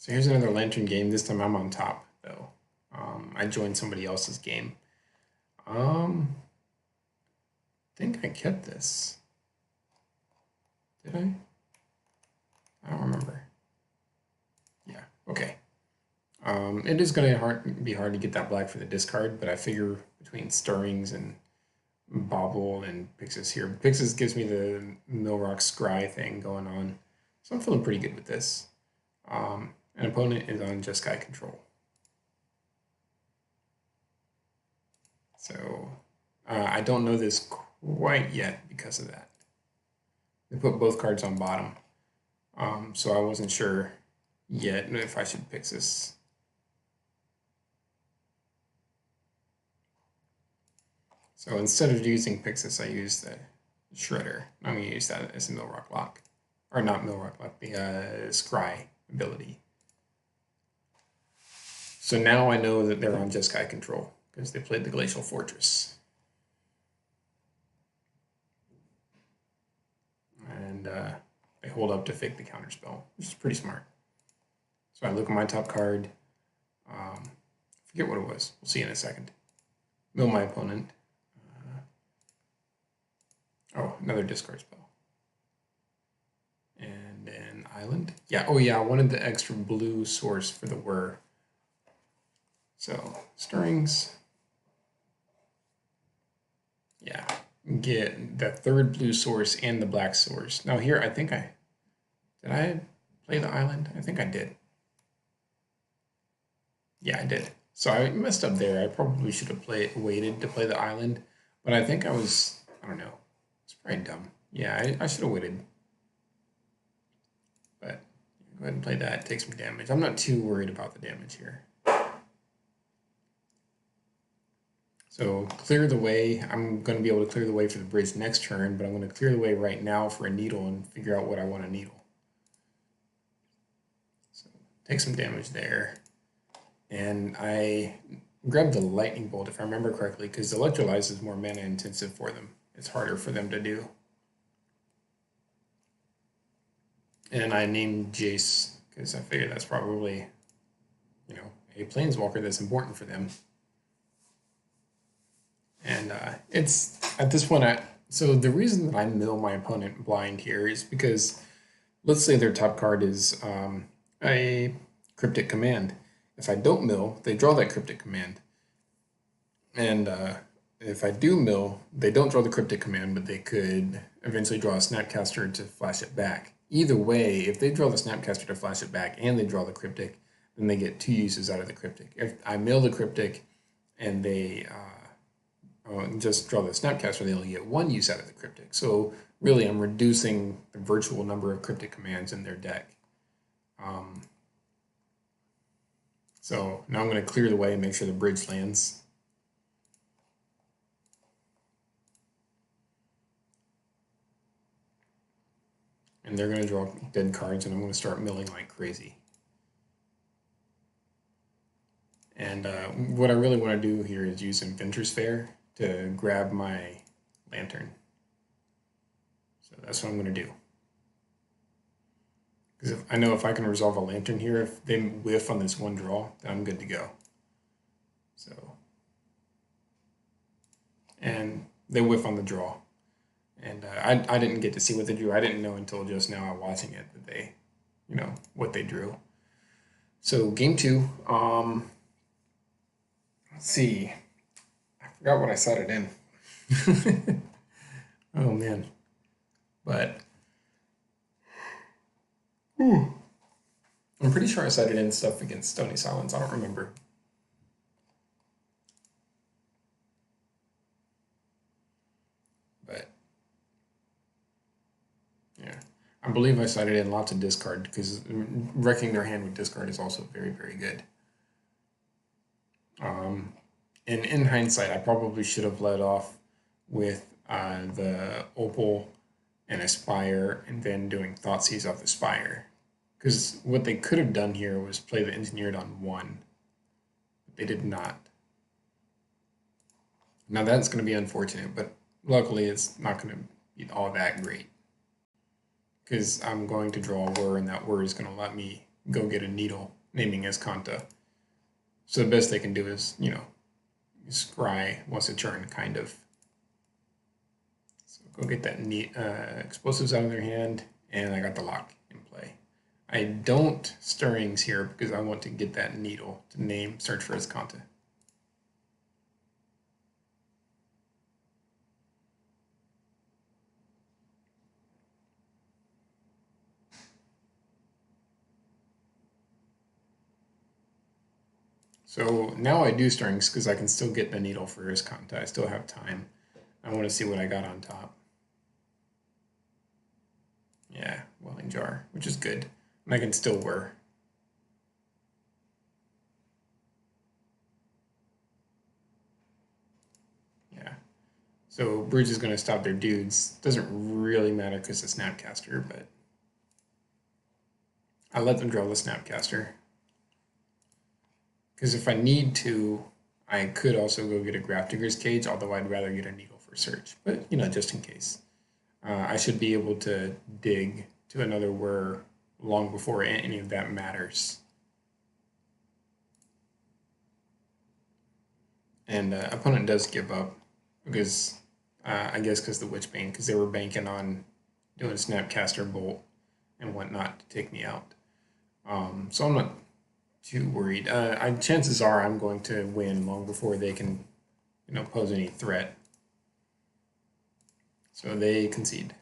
So here's another lantern game. This time I'm on top, though. I joined somebody else's game. I think I kept this. Did I? I don't remember. Yeah, okay. It is going to be hard to get that black for the discard, but I figure between Stirrings and Bobble and Pixis here. Pixis gives me the Milrock Scry thing going on. So I'm feeling pretty good with this. An opponent is on Jeskai control. So I don't know this quite yet because of that. They put both cards on bottom. So I wasn't sure yet if I should pick this. So instead of using Pixis, I use the Shredder. I'm going to use that as a Milrock lock. Or not Milrock lock, the Scry ability. So now I know that they're on Jeskai control because they played the Glacial Fortress. And they hold up to fake the counterspell, which is pretty smart. So I look at my top card. Forget what it was. We'll see in a second. Mill my opponent. Oh, another discard spell. And an island. Yeah, oh yeah, I wanted the extra blue source for the whir. So, Stirrings. Yeah, get the third blue source and the black source. Now here, I think did I play the island? I think I did. Yeah, I did. So I messed up there. I probably should have waited to play the island, but I think I don't know. It's probably dumb. Yeah, I should have waited. But go ahead and play that. Take some damage. I'm not too worried about the damage here. So clear the way. I'm going to be able to clear the way for the bridge next turn, but I'm going to clear the way right now for a needle and figure out what I want to needle. So take some damage there. And I grabbed the lightning bolt if I remember correctly, because electrolyze is more mana intensive for them. It's harder for them to do. And I named Jace because I figured that's probably, a planeswalker that's important for them. And it's at this point, so the reason that I mill my opponent blind here is because let's say their top card is a cryptic command. If I don't mill, they draw that cryptic command. And if I do mill, they don't draw the cryptic command, but they could eventually draw a Snapcaster to flash it back. Either way, if they draw the Snapcaster to flash it back and they draw the cryptic, then they get 2 uses out of the cryptic. If I mill the cryptic and they just draw the Snapcaster, they only get 1 use out of the cryptic. So really, I'm reducing the virtual number of cryptic commands in their deck. So now I'm going to clear the way and make sure the bridge lands. And they're going to draw dead cards, and I'm going to start milling like crazy. And what I really want to do here is use Inventor's Fair to grab my lantern. So that's what I'm going to do. Because I know if I can resolve a lantern here, if they whiff on this one draw, then I'm good to go. So, and they whiff on the draw. And I didn't get to see what they drew. I didn't know until just now watching it that they, what they drew. So game 2, let's see. I forgot what I set it in. Oh man. But I'm pretty sure I set it in stuff against Stony Silence. I don't remember. But yeah, I believe I set it in lots of discard because wrecking their hand with discard is also very, very good. And in hindsight, I probably should have led off with the Opal and Aspire and then doing Thoughtseize off the Spire. Because what they could have done here was play the Engineered on 1. But they did not. Now that's going to be unfortunate, but luckily it's not going to be all that great. Because I'm going to draw a whir, and that whir is going to let me go get a needle, naming as Kanta. So the best they can do is, scry once a turn, kind of. So go get that explosives out of their hand, and I got the lock in play. I don't stirrings here because I want to get that needle to search for his Kanta. So now I do stirrings because I can still get the needle for his Kanta. I still have time. I want to see what I got on top. Yeah, Welling Jar, which is good. And I can still whir. Yeah. So Bridge is going to stop their dudes. Doesn't really matter because it's Snapcaster, but I let them draw the Snapcaster. Because if I need to, I could also go get a Grafdigger's Cage, although I'd rather get a Needle for search. But, just in case. I should be able to dig to another whir long before any of that matters. And opponent does give up because, I guess because the Witchbane, because they were banking on doing Snapcaster Bolt and whatnot to take me out. So I'm not too worried. Chances are I'm going to win long before they can, pose any threat. So they concede.